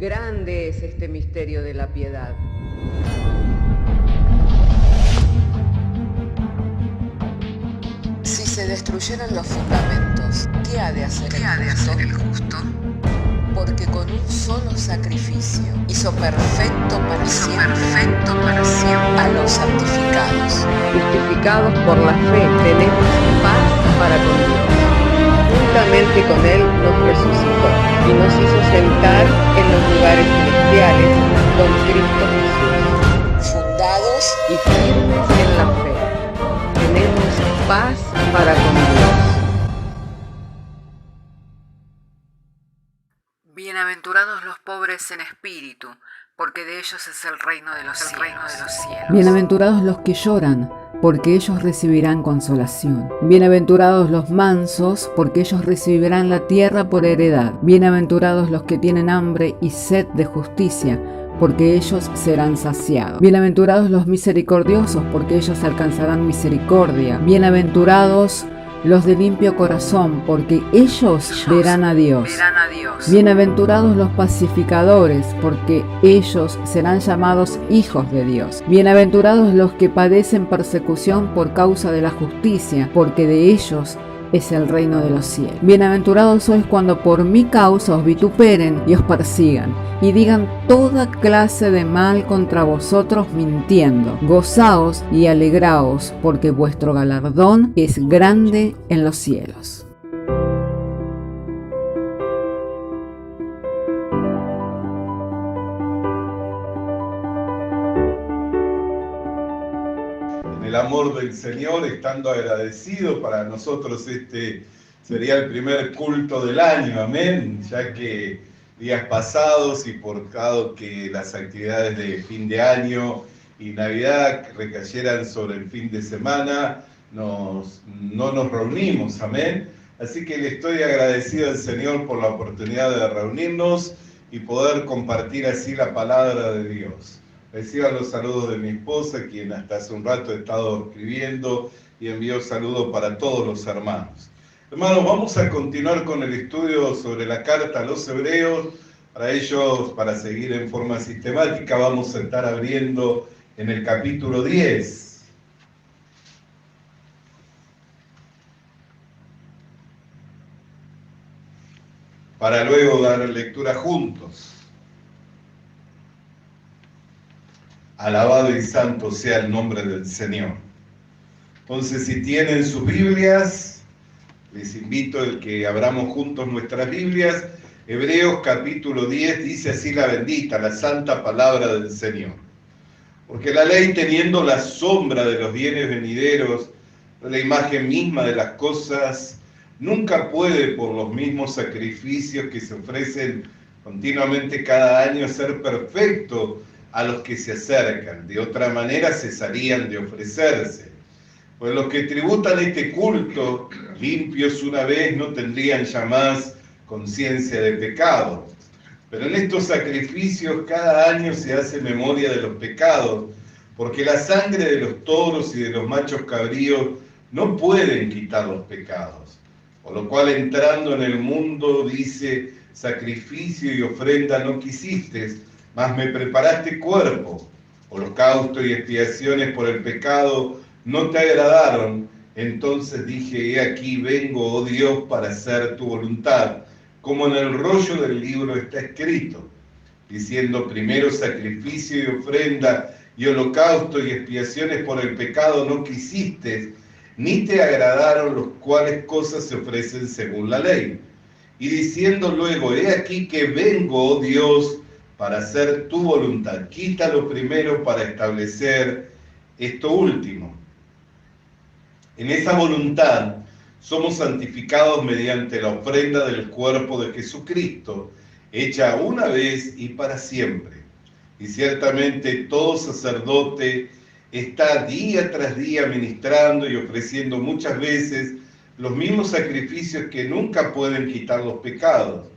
Grande es este misterio de la piedad. Si se destruyeran los fundamentos, ¿qué ha de hacer el justo? Porque con un solo sacrificio hizo perfecto para siempre a los santificados. Justificados por la fe, tenemos paz para con Dios. Juntamente con Él nos resucitó y nos hizo sentar en los lugares celestiales con Cristo Jesús. Fundados Y firmes en la fe, tenemos paz para con Dios. Bienaventurados los pobres en espíritu, porque de ellos es el reino de los cielos. Bienaventurados los que lloran, porque ellos recibirán consolación. Bienaventurados los mansos, porque ellos recibirán la tierra por heredad. Bienaventurados los que tienen hambre y sed de justicia, porque ellos serán saciados. Bienaventurados los misericordiosos, porque ellos alcanzarán misericordia. Bienaventurados los de limpio corazón, porque ellos verán a Dios. Bienaventurados los pacificadores, porque ellos serán llamados hijos de Dios. Bienaventurados los que padecen persecución por causa de la justicia, porque de ellos es el reino de los cielos. Bienaventurados sois cuando por mi causa os vituperen y os persigan, y digan toda clase de mal contra vosotros mintiendo. Gozaos y alegraos, porque vuestro galardón es grande en los cielos. El amor del Señor, estando agradecido, para nosotros este sería el primer culto del año, amén, ya que días pasados y por dado que las actividades de fin de año y Navidad recayeran sobre el fin de semana, no nos reunimos, amén, así que le estoy agradecido al Señor por la oportunidad de reunirnos y poder compartir así la palabra de Dios. Reciban los saludos de mi esposa, quien hasta hace un rato ha estado escribiendo y envió saludos para todos los hermanos. Hermanos, vamos a continuar con el estudio sobre la carta a los Hebreos. Para ellos, para seguir en forma sistemática, vamos a estar abriendo en el capítulo 10. Para luego dar lectura juntos. Alabado y santo sea el nombre del Señor. Entonces, si tienen sus Biblias, les invito a que abramos juntos nuestras Biblias. Hebreos capítulo 10 dice así la bendita, la santa palabra del Señor. Porque la ley, teniendo la sombra de los bienes venideros, de la imagen misma de las cosas, nunca puede, por los mismos sacrificios que se ofrecen continuamente cada año, ser perfecto a los que se acercan. De otra manera cesarían de ofrecerse. Pues los que tributan este culto, limpios una vez, no tendrían ya más conciencia de pecado. Pero en estos sacrificios cada año se hace memoria de los pecados, porque la sangre de los toros y de los machos cabríos no pueden quitar los pecados. Por lo cual, entrando en el mundo, dice, sacrificio y ofrenda no quisiste, mas me preparaste cuerpo. Holocausto y expiaciones por el pecado no te agradaron. Entonces dije, he aquí vengo, oh Dios, para hacer tu voluntad, como en el rollo del libro está escrito, diciendo, primero sacrificio y ofrenda y holocausto y expiaciones por el pecado no quisiste, ni te agradaron, los cuales cosas se ofrecen según la ley. Y diciendo luego, he aquí que vengo, oh Dios, para hacer tu voluntad. Quítalo primero para establecer esto último. En esa voluntad somos santificados mediante la ofrenda del cuerpo de Jesucristo, hecha una vez y para siempre. Y ciertamente todo sacerdote está día tras día ministrando y ofreciendo muchas veces los mismos sacrificios que nunca pueden quitar los pecados.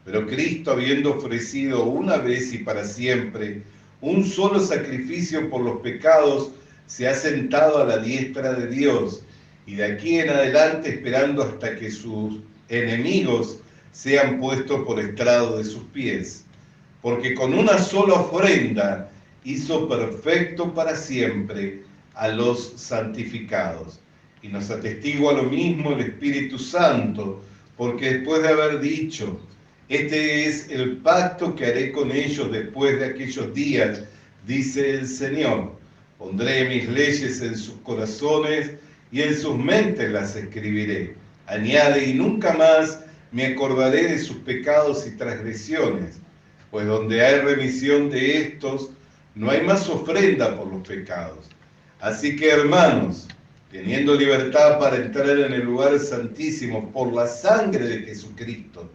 Pero Cristo, habiendo ofrecido una vez y para siempre un solo sacrificio por los pecados, se ha sentado a la diestra de Dios, y de aquí en adelante esperando hasta que sus enemigos sean puestos por estrado de sus pies. porque con una sola ofrenda hizo perfecto para siempre a los santificados. Y nos atestigua lo mismo el Espíritu Santo, porque después de haber dicho, este es el pacto que haré con ellos después de aquellos días, dice el Señor, pondré mis leyes en sus corazones y en sus mentes las escribiré. Añade, y nunca más me acordaré de sus pecados y transgresiones, pues donde hay remisión de estos, no hay más ofrenda por los pecados. Así que, hermanos, teniendo libertad para entrar en el lugar santísimo por la sangre de Jesucristo,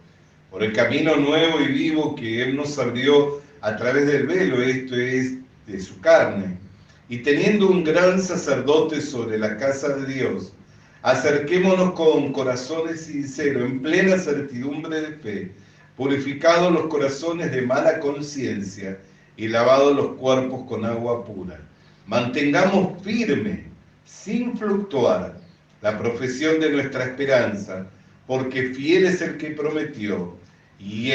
por el camino nuevo y vivo que Él nos abrió a través del velo, esto es, de su carne, y teniendo un gran sacerdote sobre la casa de Dios, acerquémonos con corazones sinceros, en plena certidumbre de fe, purificados los corazones de mala conciencia y lavados los cuerpos con agua pura. Mantengamos firme, sin fluctuar, la profesión de nuestra esperanza, porque fiel es el que prometió, y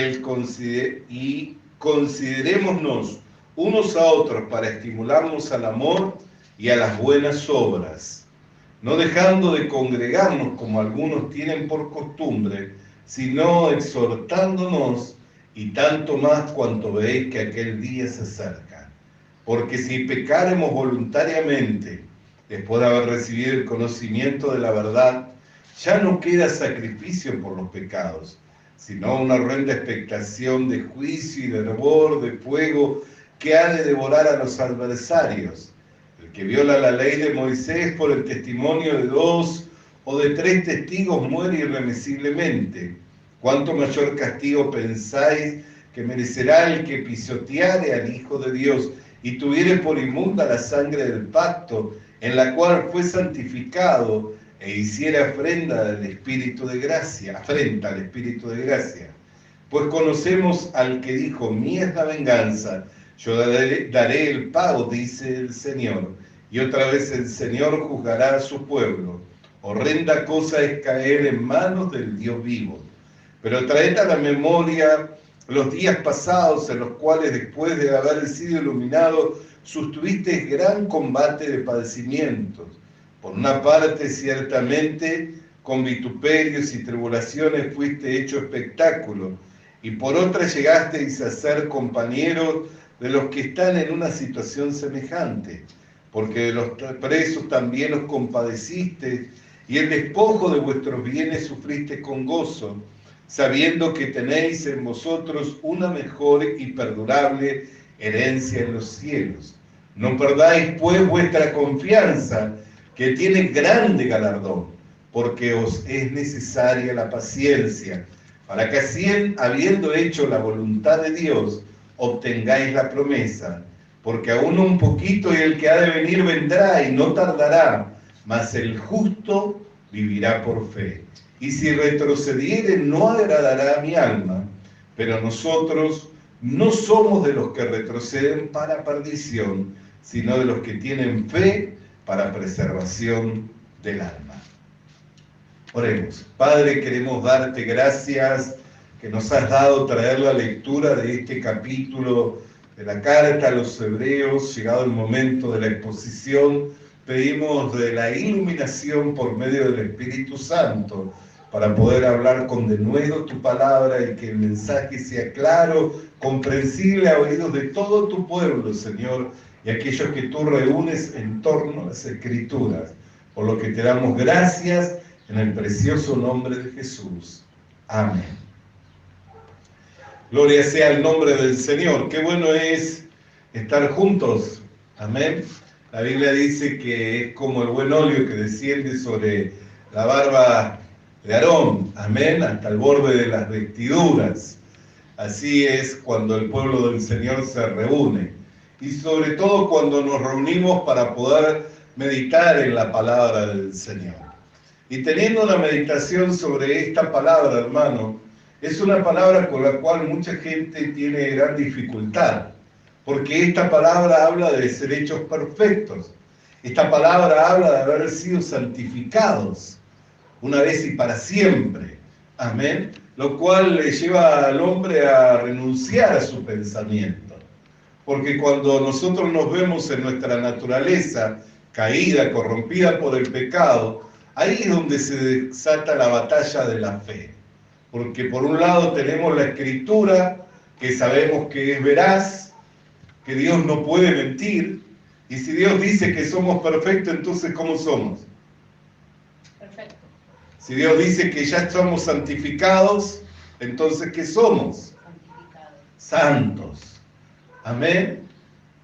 considerémonos unos a otros para estimularnos al amor y a las buenas obras, no dejando de congregarnos como algunos tienen por costumbre, sino exhortándonos, y tanto más cuanto veis que aquel día se acerca. Porque si pecáremos voluntariamente, después de haber recibido el conocimiento de la verdad, ya no queda sacrificio por los pecados, sino una horrenda expectación de juicio y de hervor, de fuego, que ha de devorar a los adversarios. El que viola la ley de Moisés por el testimonio de 2 o de 3 testigos muere irremisiblemente. ¿Cuánto mayor castigo pensáis que merecerá el que pisoteare al Hijo de Dios y tuviere por inmunda la sangre del pacto, en la cual fue santificado, e hiciera afrenta al Espíritu de gracia? Pues conocemos al que dijo, mía es la venganza, yo daré el pago, dice el Señor. Y otra vez el Señor juzgará a su pueblo. Horrenda cosa es caer en manos del Dios vivo. Pero traed a la memoria los días pasados en los cuales, después de haber sido iluminados, sustuvisteis gran combate de padecimientos. Por una parte, ciertamente, con vituperios y tribulaciones fuiste hecho espectáculo, y por otra llegasteis a ser compañeros de los que están en una situación semejante, porque de los presos también os compadecisteis, y el despojo de vuestros bienes sufriste con gozo, sabiendo que tenéis en vosotros una mejor y perdurable herencia en los cielos. No perdáis pues vuestra confianza, que tiene grande galardón, porque os es necesaria la paciencia, para que así, habiendo hecho la voluntad de Dios, obtengáis la promesa, porque aún un poquito y el que ha de venir vendrá y no tardará, mas el justo vivirá por fe. Y si retrocediere, no agradará a mi alma, pero nosotros no somos de los que retroceden para perdición, sino de los que tienen fe para preservación del alma. Oremos. Padre, queremos darte gracias que nos has dado traer la lectura de este capítulo de la carta a los Hebreos. Llegado el momento de la exposición, pedimos de la iluminación por medio del Espíritu Santo para poder hablar con denuedo tu palabra y que el mensaje sea claro, comprensible a oídos de todo tu pueblo, Señor, y aquellos que tú reúnes en torno a las Escrituras, por lo que te damos gracias en el precioso nombre de Jesús. Amén. Gloria sea el nombre del Señor. Qué bueno es estar juntos. Amén. La Biblia dice que es como el buen óleo que desciende sobre la barba de Aarón. Amén. Hasta el borde de las vestiduras. Así es cuando el pueblo del Señor se reúne. Y sobre todo cuando nos reunimos para poder meditar en la palabra del Señor. Y teniendo una meditación sobre esta palabra, hermano, es una palabra con la cual mucha gente tiene gran dificultad, porque esta palabra habla de ser hechos perfectos. Esta palabra habla de haber sido santificados una vez y para siempre. Amén. lo cual le lleva al hombre a renunciar a su pensamiento. Porque cuando nosotros nos vemos en nuestra naturaleza caída, corrompida por el pecado, ahí es donde se desata la batalla de la fe. Porque por un lado tenemos la Escritura, que sabemos que es veraz, que Dios no puede mentir, y si Dios dice que somos perfectos, entonces ¿cómo somos? Perfecto. Si Dios dice que ya estamos santificados, entonces ¿qué somos? Santificado. Santos. Amén.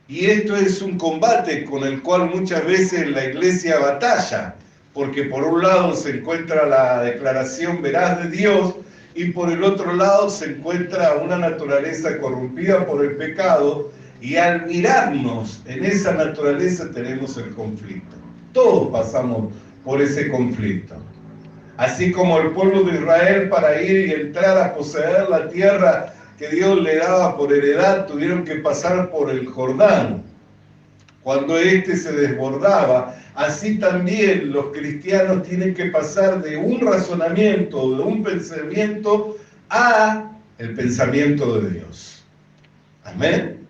Y esto es un combate con el cual muchas veces la iglesia batalla, porque por un lado se encuentra la declaración veraz de Dios y por el otro lado se encuentra una naturaleza corrompida por el pecado, y al mirarnos en esa naturaleza tenemos el conflicto. Todos pasamos por ese conflicto. Así como el pueblo de Israel, para ir y entrar a poseer la tierra que Dios le daba por heredad, tuvieron que pasar por el Jordán. Cuando éste se desbordaba, así también los cristianos tienen que pasar de un razonamiento, de un pensamiento, a el pensamiento de Dios. Amén.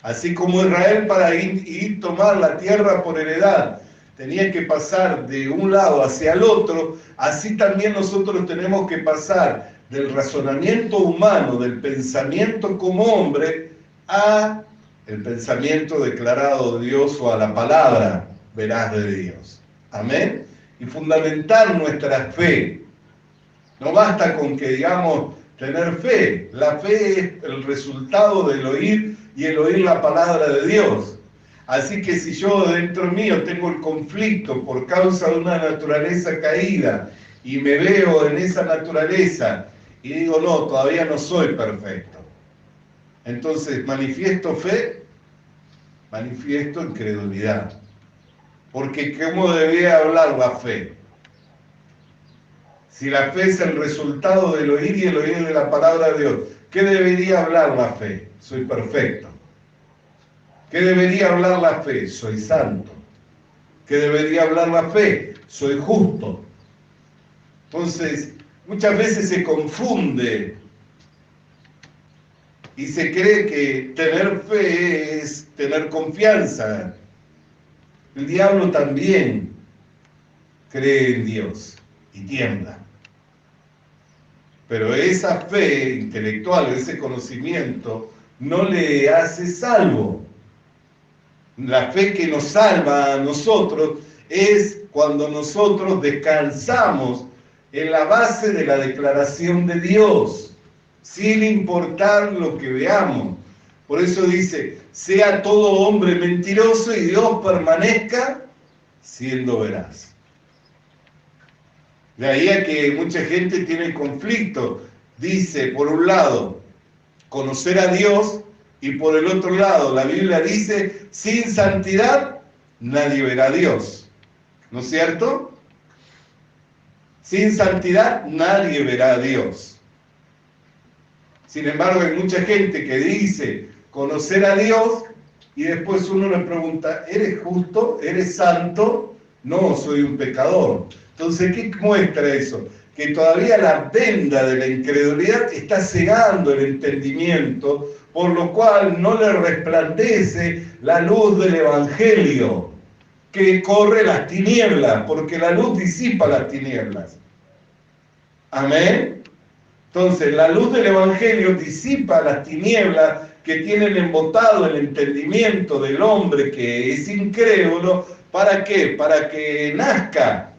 Así como Israel, para ir y tomar la tierra por heredad, tenía que pasar de un lado hacia el otro, así también nosotros tenemos que pasar del razonamiento humano, del pensamiento como hombre, a el pensamiento declarado de Dios o a la palabra veraz de Dios. Amén. Y fundamentar nuestra fe. No basta con que digamos tener fe. La fe es el resultado del oír y el oír la palabra de Dios. Así que si yo dentro mío tengo el conflicto por causa de una naturaleza caída y me veo en esa naturaleza y digo, no, todavía no soy perfecto. Entonces, ¿manifiesto fe? Manifiesto incredulidad. Porque ¿cómo debería hablar la fe? Si la fe es el resultado del oír y el oír de la palabra de Dios, ¿qué debería hablar la fe? Soy perfecto. ¿Qué debería hablar la fe? Soy santo. ¿Qué debería hablar la fe? Soy justo. Entonces, muchas veces se confunde y se cree que tener fe es tener confianza. El diablo también cree en Dios y tiembla. Pero esa fe intelectual, ese conocimiento, no le hace salvo. La fe que nos salva a nosotros es cuando nosotros descansamos en la base de la declaración de Dios, sin importar lo que veamos. Por eso dice, sea todo hombre mentiroso y Dios permanezca siendo veraz. De ahí a que mucha gente tiene conflicto. Dice, por un lado, conocer a Dios, y por el otro lado, la Biblia dice, sin santidad nadie verá a Dios. ¿No es cierto? Sin santidad nadie verá a Dios. Sin embargo, hay mucha gente que dice conocer a Dios y después uno le pregunta, ¿eres justo? ¿Eres santo? No, soy un pecador. Entonces, ¿qué muestra eso? Que todavía la venda de la incredulidad está cegando el entendimiento, por lo cual no le resplandece la luz del Evangelio, que corre las tinieblas, porque la luz disipa las tinieblas. Amén. Entonces, la luz del Evangelio disipa las tinieblas que tienen embotado el entendimiento del hombre que es incrédulo. ¿Para qué? Para que nazca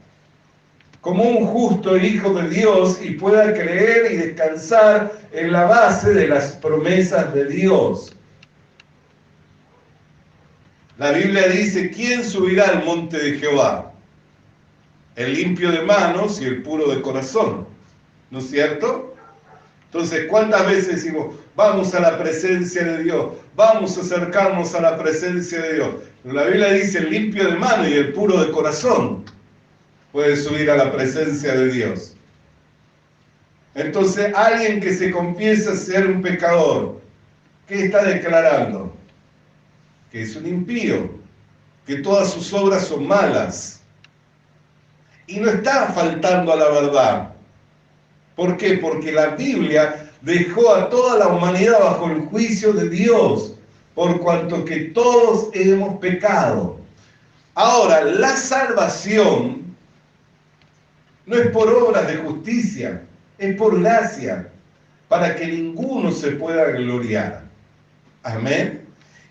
como un justo hijo de Dios y pueda creer y descansar en la base de las promesas de Dios. La Biblia dice, ¿quién subirá al monte de Jehová? El limpio de manos y el puro de corazón. ¿No es cierto? Entonces, ¿cuántas veces decimos, vamos a la presencia de Dios, vamos a acercarnos a la presencia de Dios? Pero la Biblia dice, el limpio de manos y el puro de corazón puede subir a la presencia de Dios. Entonces, alguien que se confiesa ser un pecador, ¿qué está declarando? Que es un impío, que todas sus obras son malas. Y no está faltando a la verdad. ¿Por qué? Porque la Biblia dejó a toda la humanidad bajo el juicio de Dios, por cuanto que todos hemos pecado. Ahora, la salvación no es por obras de justicia, es por gracia, para que ninguno se pueda gloriar. Amén.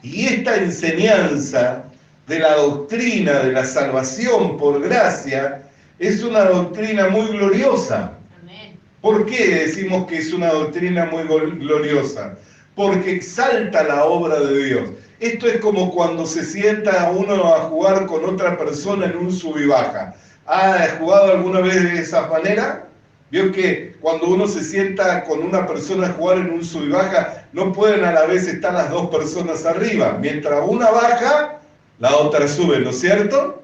Y esta enseñanza de la doctrina de la salvación por gracia es una doctrina muy gloriosa. Amén. ¿Por qué decimos que es una doctrina muy gloriosa? Porque exalta la obra de Dios. Esto es como cuando se sienta uno a jugar con otra persona en un sub y baja. ¿Ha jugado alguna vez de esa manera? Vio que cuando uno se sienta con una persona a jugar en un sub y baja, no pueden a la vez estar las dos personas arriba. Mientras una baja, la otra sube, ¿no es cierto?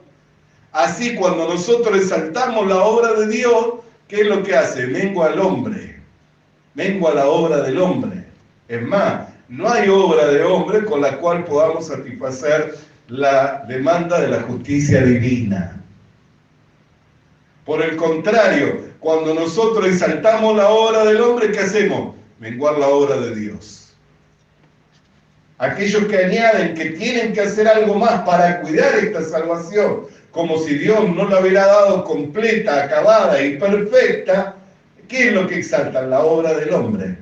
Así, cuando nosotros exaltamos la obra de Dios, ¿qué es lo que hace? Mengua al hombre, mengua la obra del hombre. Es más, no hay obra de hombre con la cual podamos satisfacer la demanda de la justicia divina. Por el contrario, cuando nosotros exaltamos la obra del hombre, ¿qué hacemos? Menguar la obra de Dios. Aquellos que añaden que tienen que hacer algo más para cuidar esta salvación, como si Dios no la hubiera dado completa, acabada y perfecta, ¿qué es lo que exaltan? La obra del hombre.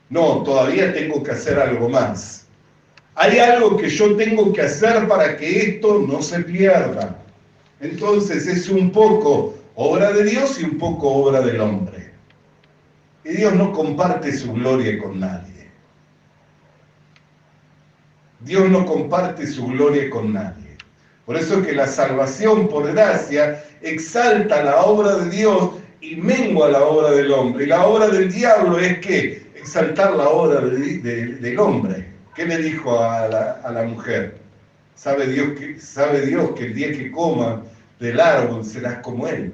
No, todavía tengo que hacer algo más. Hay algo que yo tengo que hacer para que esto no se pierda. Entonces es un poco obra de Dios y un poco obra del hombre. Y Dios no comparte su gloria con nadie. Dios no comparte su gloria con nadie. Por eso es que la salvación por gracia exalta la obra de Dios y mengua la obra del hombre. Y la obra del diablo es que exaltar la obra del hombre. ¿Qué le dijo a la mujer? Sabe Dios que el día que coman del árbol serás como él.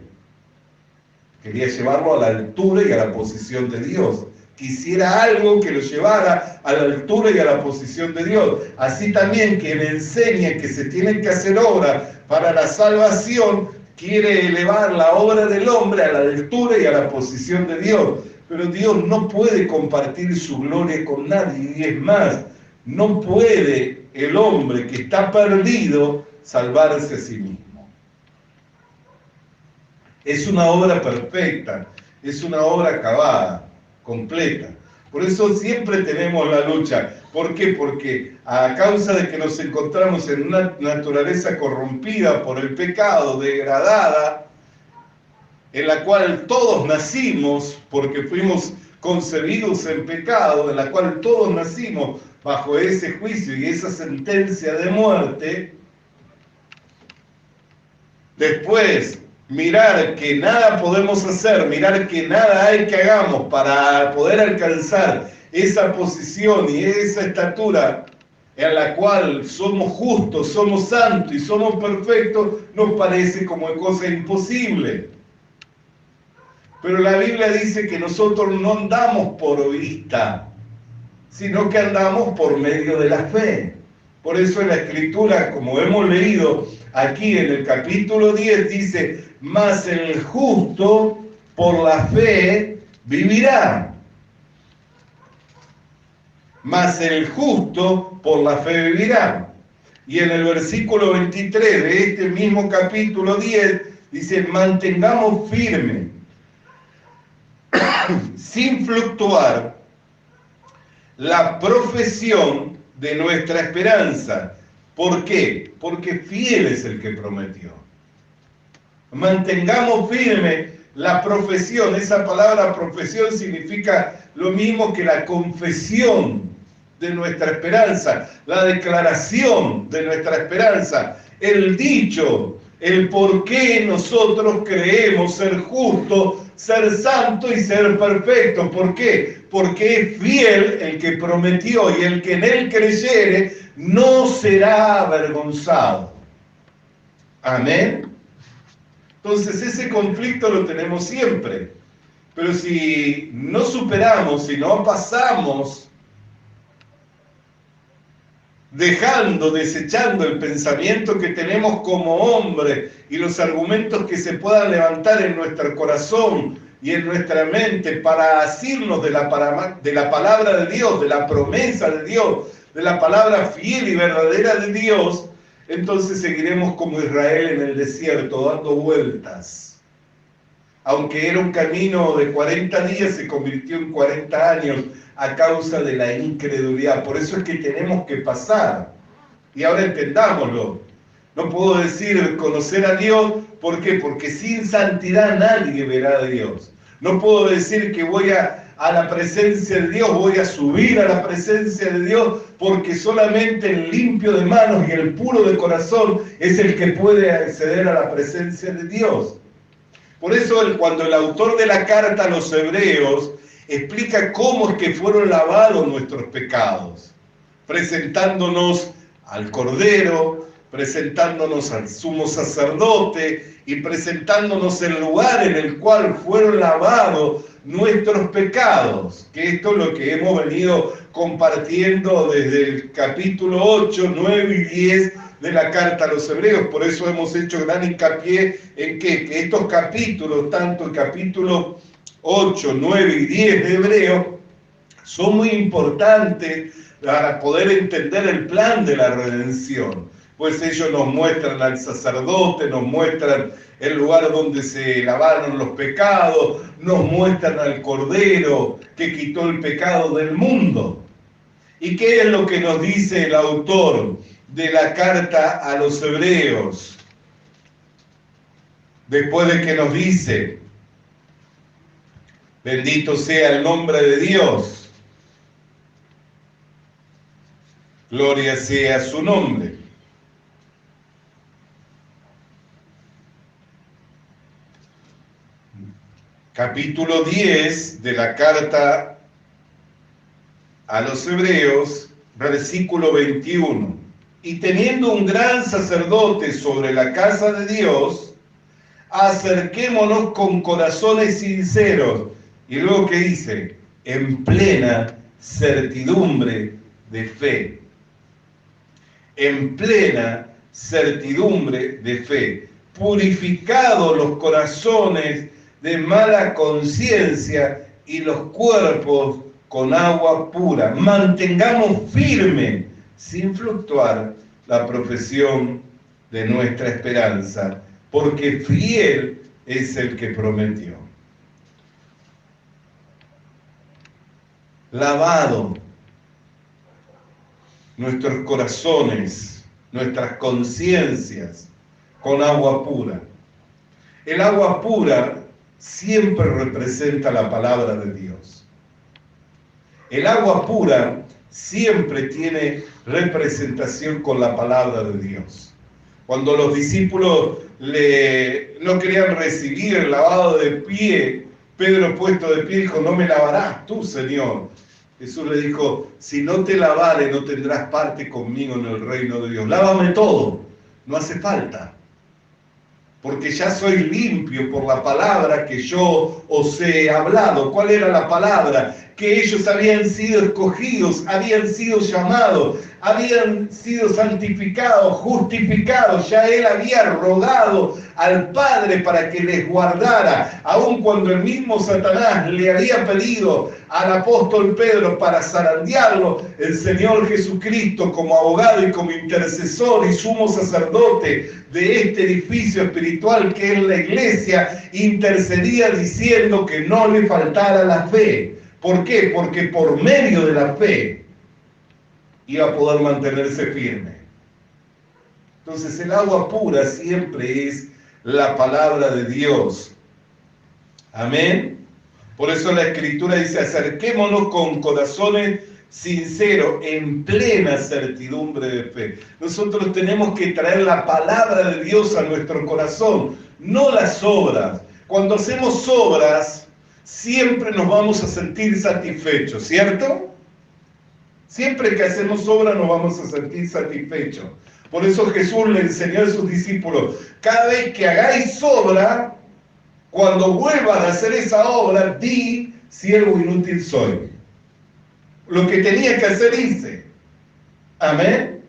Quería llevarlo a la altura y a la posición de Dios. Quisiera algo que lo llevara a la altura y a la posición de Dios. Así también quien enseña que se tienen que hacer obras para la salvación, quiere elevar la obra del hombre a la altura y a la posición de Dios. Pero Dios no puede compartir su gloria con nadie. Y es más, no puede el hombre que está perdido salvarse a sí mismo. Es una obra perfecta, es una obra acabada, completa. Por eso siempre tenemos la lucha. ¿Por qué? Porque a causa de que nos encontramos en una naturaleza corrompida por el pecado, degradada, en la cual todos nacimos, porque fuimos concebidos en pecado, en la cual todos nacimos bajo ese juicio y esa sentencia de muerte, después mirar que nada podemos hacer, mirar que nada hay que hagamos para poder alcanzar esa posición y esa estatura en la cual somos justos, somos santos y somos perfectos, nos parece como cosa imposible. Pero la Biblia dice que nosotros no andamos por vista, sino que andamos por medio de la fe. Por eso en la Escritura, como hemos leído aquí en el capítulo 10, dice: mas el justo por la fe vivirá. Mas el justo por la fe vivirá. Y en el versículo 23 de este mismo capítulo 10 dice: mantengamos firme, sin fluctuar, la profesión de nuestra esperanza. ¿Por qué? Porque fiel es el que prometió. Mantengamos firme la profesión. Esa palabra profesión significa lo mismo que la confesión de nuestra esperanza, la declaración de nuestra esperanza, el dicho, el por qué nosotros creemos ser justos, ser santos y ser perfectos. ¿Por qué? Porque es fiel el que prometió, y el que en él creyere no será avergonzado. Amén. Entonces ese conflicto lo tenemos siempre. Pero si no superamos, si no pasamos, desechando el pensamiento que tenemos como hombre y los argumentos que se puedan levantar en nuestro corazón y en nuestra mente para asirnos de la palabra de Dios, de la promesa de Dios, de la palabra fiel y verdadera de Dios, entonces seguiremos como Israel en el desierto, dando vueltas. Aunque era un camino de 40 días, se convirtió en 40 años a causa de la incredulidad. Por eso es que tenemos que pasar. Y ahora entendámoslo. No puedo decir conocer a Dios, ¿por qué? Porque sin santidad nadie verá a Dios. No puedo decir que voy a la presencia de Dios, voy a subir a la presencia de Dios, porque solamente el limpio de manos y el puro de corazón es el que puede acceder a la presencia de Dios. Por eso cuando el autor de la carta a los hebreos explica cómo es que fueron lavados nuestros pecados, presentándonos al Cordero, presentándonos al sumo sacerdote y presentándonos el lugar en el cual fueron lavados nuestros pecados, que esto es lo que hemos venido compartiendo desde el capítulo 8, 9 y 10 de la carta a los hebreos. Por eso hemos hecho gran hincapié en que estos capítulos, tanto el capítulo 8, 9 y 10 de Hebreos, son muy importantes para poder entender el plan de la redención. Pues ellos nos muestran al sacerdote, nos muestran el lugar donde se lavaron los pecados, nos muestran al Cordero que quitó el pecado del mundo. ¿Y qué es lo que nos dice el autor de la carta a los hebreos? Después de que nos dice, bendito sea el nombre de Dios, gloria sea su nombre. Capítulo 10 de la carta a los hebreos, versículo 21. Y teniendo un gran sacerdote sobre la casa de Dios, acerquémonos con corazones sinceros. Y luego, ¿qué dice? En plena certidumbre de fe. En plena certidumbre de fe. Purificados los corazones de mala conciencia y los cuerpos con agua pura. Mantengamos firme, sin fluctuar, la profesión de nuestra esperanza, porque fiel es el que prometió. Lavado nuestros corazones, nuestras conciencias con agua pura. El agua pura siempre representa la palabra de Dios. El agua pura siempre tiene representación con la palabra de Dios. Cuando los discípulos no querían recibir el lavado de pie, Pedro, puesto de pie, dijo, no me lavarás tú, Señor. Jesús le dijo, si no te lavare, no tendrás parte conmigo en el reino de Dios. Lávame todo, no hace falta. Porque ya soy limpio por la palabra que yo os he hablado. ¿Cuál era la palabra? Que ellos habían sido escogidos, habían sido llamados, habían sido santificados, justificados. Ya Él había rogado al Padre para que les guardara, aun cuando el mismo Satanás le había pedido al apóstol Pedro para zarandearlo. El Señor Jesucristo, como abogado y como intercesor y sumo sacerdote de este edificio espiritual que es la iglesia, intercedía diciendo que no le faltara la fe. ¿Por qué? Porque por medio de la fe iba a poder mantenerse firme. Entonces el agua pura siempre es la palabra de Dios. Amén. Por eso la Escritura dice, acerquémonos con corazones sinceros, en plena certidumbre de fe. Nosotros tenemos que traer la palabra de Dios a nuestro corazón, no las obras. Cuando hacemos obras, siempre nos vamos a sentir satisfechos, ¿cierto? Siempre que hacemos obra nos vamos a sentir satisfechos. Por eso Jesús le enseñó a sus discípulos, cada vez que hagáis obra, cuando vuelvas a hacer esa obra, di, siervo inútil soy. Lo que tenía que hacer hice. Amén.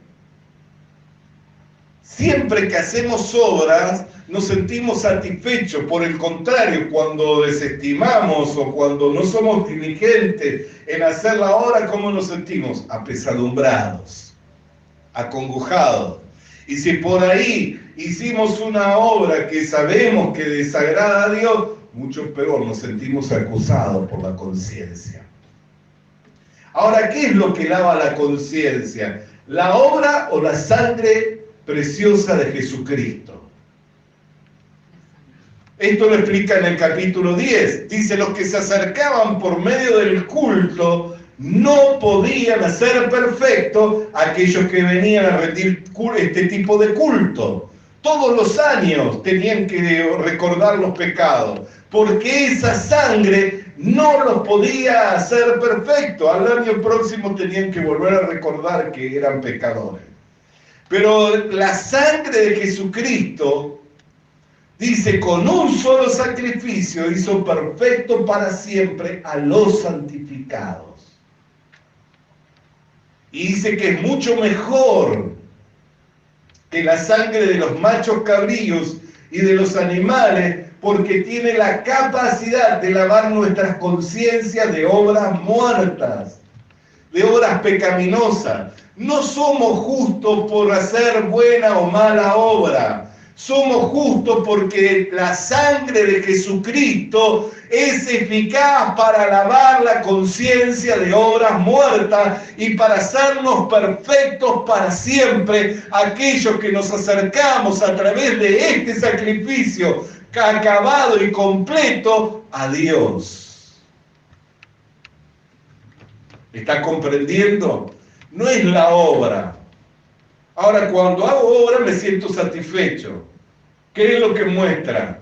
Siempre que hacemos obras, nos sentimos satisfechos. Por el contrario, cuando desestimamos o cuando no somos diligentes en hacer la obra, ¿cómo nos sentimos? Apesadumbrados, acongojados. Y si por ahí hicimos una obra que sabemos que desagrada a Dios, mucho peor, nos sentimos acusados por la conciencia. Ahora, ¿qué es lo que lava la conciencia? ¿La obra o la sangre preciosa de Jesucristo? Esto lo explica en el capítulo 10. Dice, los que se acercaban por medio del culto no podían hacer perfecto aquellos que venían a rendir este tipo de culto. Todos los años tenían que recordar los pecados, porque esa sangre no los podía hacer perfecto. Al año próximo tenían que volver a recordar que eran pecadores. Pero la sangre de Jesucristo, dice, con un solo sacrificio hizo perfecto para siempre a los santificados. Y dice que es mucho mejor que la sangre de los machos cabríos y de los animales, porque tiene la capacidad de lavar nuestras conciencias de obras muertas, de obras pecaminosas. No somos justos por hacer buena o mala obra. Somos justos porque la sangre de Jesucristo es eficaz para lavar la conciencia de obras muertas y para hacernos perfectos para siempre, aquellos que nos acercamos a través de este sacrificio acabado y completo a Dios. ¿Está comprendiendo? No es la obra. Ahora, cuando hago obra me siento satisfecho. ¿Qué es lo que muestra?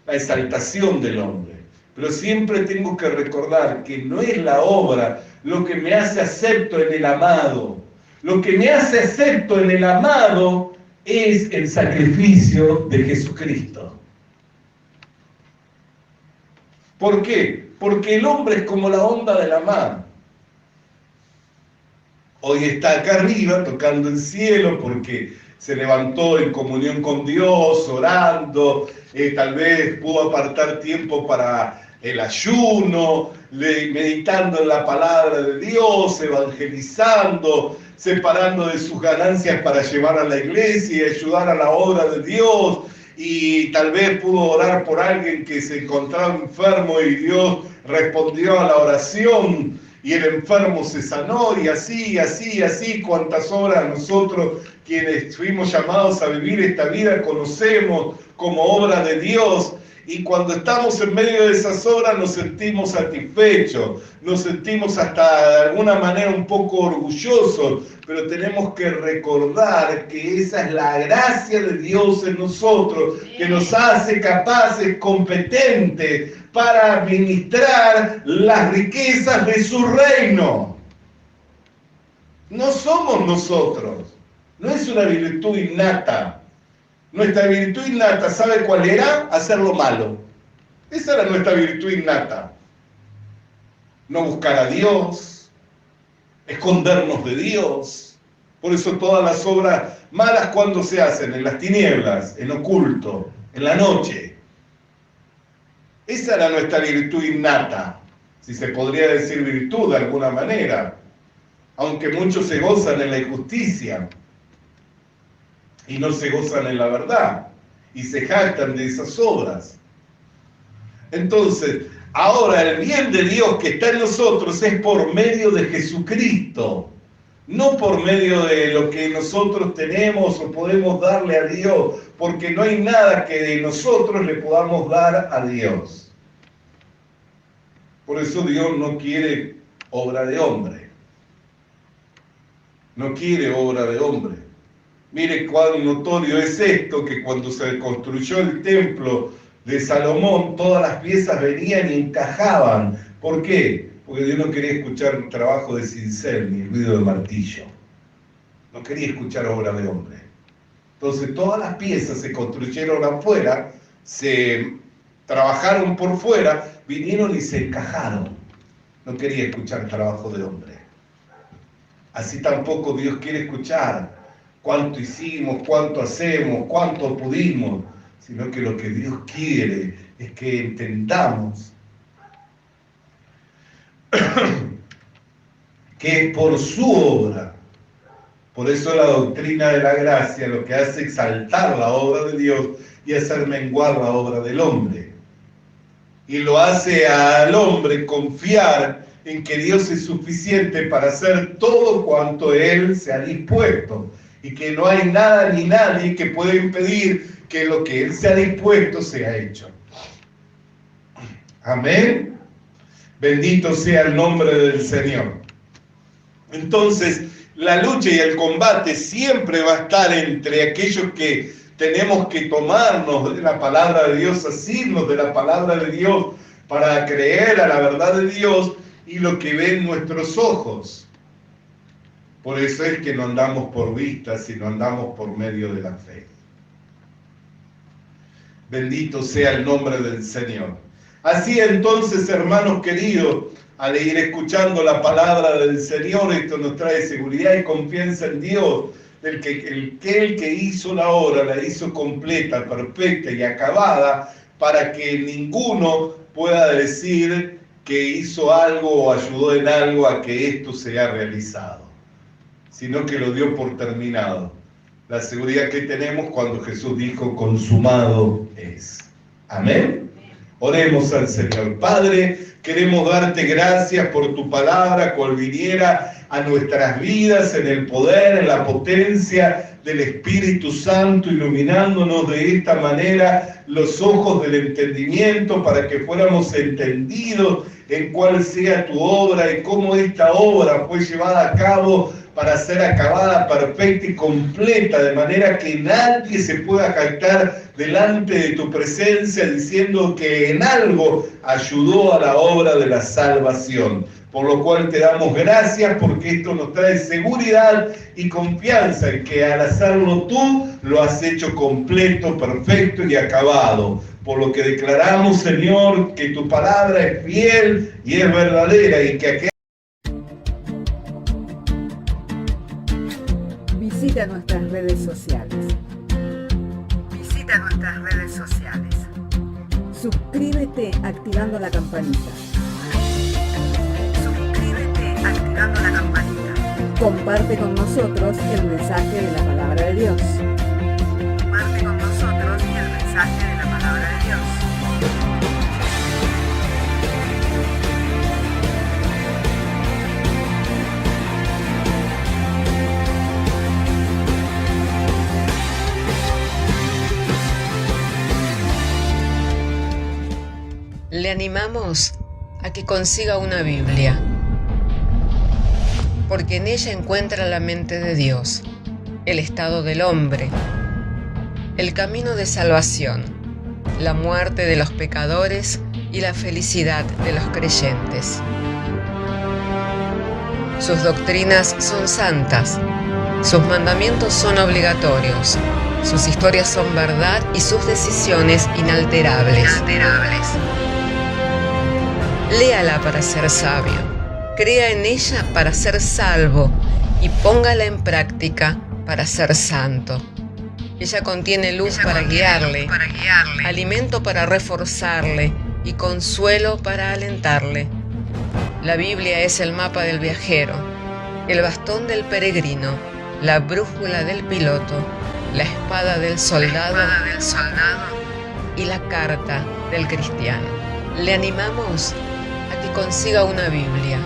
La exaltación del hombre. Pero siempre tengo que recordar que no es la obra lo que me hace acepto en el amado. Lo que me hace acepto en el amado es el sacrificio de Jesucristo. ¿Por qué? Porque el hombre es como la onda de la mar. Hoy está acá arriba tocando el cielo porque se levantó en comunión con Dios, orando, tal vez pudo apartar tiempo para el ayuno, meditando en la palabra de Dios, evangelizando, separando de sus ganancias para llevar a la iglesia y ayudar a la obra de Dios. Y tal vez pudo orar por alguien que se encontraba enfermo y Dios respondió a la oración y el enfermo se sanó, y así, cuantas obras nosotros, quienes fuimos llamados a vivir esta vida, conocemos como obra de Dios. Y cuando estamos en medio de esas obras nos sentimos satisfechos, nos sentimos hasta de alguna manera un poco orgullosos, pero tenemos que recordar que esa es la gracia de Dios en nosotros, que nos hace capaces, competentes para administrar las riquezas de su reino. No somos nosotros, no es una virtud innata. Nuestra virtud innata, ¿sabe cuál era? Hacer lo malo. Esa era nuestra virtud innata. No buscar a Dios, escondernos de Dios. Por eso todas las obras malas, ¿cuándo se hacen? En las tinieblas, en oculto, en la noche. Esa era nuestra virtud innata, si se podría decir virtud de alguna manera, aunque muchos se gozan en la injusticia y no se gozan en la verdad, y se jactan de esas obras. Entonces, ahora el bien de Dios que está en nosotros es por medio de Jesucristo, no por medio de lo que nosotros tenemos o podemos darle a Dios, porque no hay nada que de nosotros le podamos dar a Dios. Por eso Dios no quiere obra de hombre. No quiere obra de hombre. Mire cuán notorio es esto, que cuando se construyó el templo de Salomón, todas las piezas venían y encajaban. ¿Por qué? Porque Dios no quería escuchar un trabajo de cincel ni ruido de martillo. No quería escuchar obra de hombre. Entonces todas las piezas se construyeron afuera, se trabajaron por fuera, vinieron y se encajaron. No quería escuchar trabajo de hombre. Así tampoco Dios quiere escuchar cuánto hicimos, cuánto hacemos, cuánto pudimos, sino que lo que Dios quiere es que entendamos que por su obra, por eso la doctrina de la gracia lo que hace es exaltar la obra de Dios y hacer menguar la obra del hombre. Y lo hace al hombre confiar en que Dios es suficiente para hacer todo cuanto Él se ha dispuesto, y que no hay nada ni nadie que pueda impedir que lo que Él se ha dispuesto sea hecho. Amén. Bendito sea el nombre del Señor. Entonces, la lucha y el combate siempre va a estar entre aquellos que tenemos que tomarnos de la palabra de Dios, asirnos de la palabra de Dios para creer a la verdad de Dios, y lo que ven nuestros ojos. Por eso es que no andamos por vista, sino andamos por medio de la fe. Bendito sea el nombre del Señor. Así entonces, hermanos queridos, al ir escuchando la palabra del Señor, esto nos trae seguridad y confianza en Dios, del que el que hizo la obra la hizo completa, perfecta y acabada, para que ninguno pueda decir que hizo algo o ayudó en algo a que esto sea realizado, sino que lo dio por terminado. La seguridad que tenemos cuando Jesús dijo, consumado es. Amén. Oremos al Señor. Padre, queremos darte gracias por tu palabra, cual viniera a nuestras vidas en el poder, en la potencia del Espíritu Santo, iluminándonos de esta manera los ojos del entendimiento para que fuéramos entendidos en cuál sea tu obra y cómo esta obra fue llevada a cabo para ser acabada, perfecta y completa, de manera que nadie se pueda jactar delante de tu presencia diciendo que en algo ayudó a la obra de la salvación. Por lo cual te damos gracias, porque esto nos trae seguridad y confianza en que al hacerlo tú lo has hecho completo, perfecto y acabado. Por lo que declaramos, Señor, que tu palabra es fiel y es verdadera, y que aquel... Visita nuestras redes sociales. Visita nuestras redes sociales. Suscríbete activando la campanita. Suscríbete activando la campanita. Comparte con nosotros el mensaje de la palabra de Dios. Comparte con nosotros el mensaje de la palabra de Dios. Le animamos a que consiga una Biblia, porque en ella encuentra la mente de Dios, el estado del hombre, el camino de salvación, la muerte de los pecadores y la felicidad de los creyentes. Sus doctrinas son santas, sus mandamientos son obligatorios, sus historias son verdad y sus decisiones inalterables. Léala para ser sabio, crea en ella para ser salvo y póngala en práctica para ser santo. Ella contiene luz para guiarle, alimento para reforzarle y consuelo para alentarle. La Biblia es el mapa del viajero, el bastón del peregrino, la brújula del piloto, la espada del soldado y la carta del cristiano. Le animamos a que consiga una Biblia,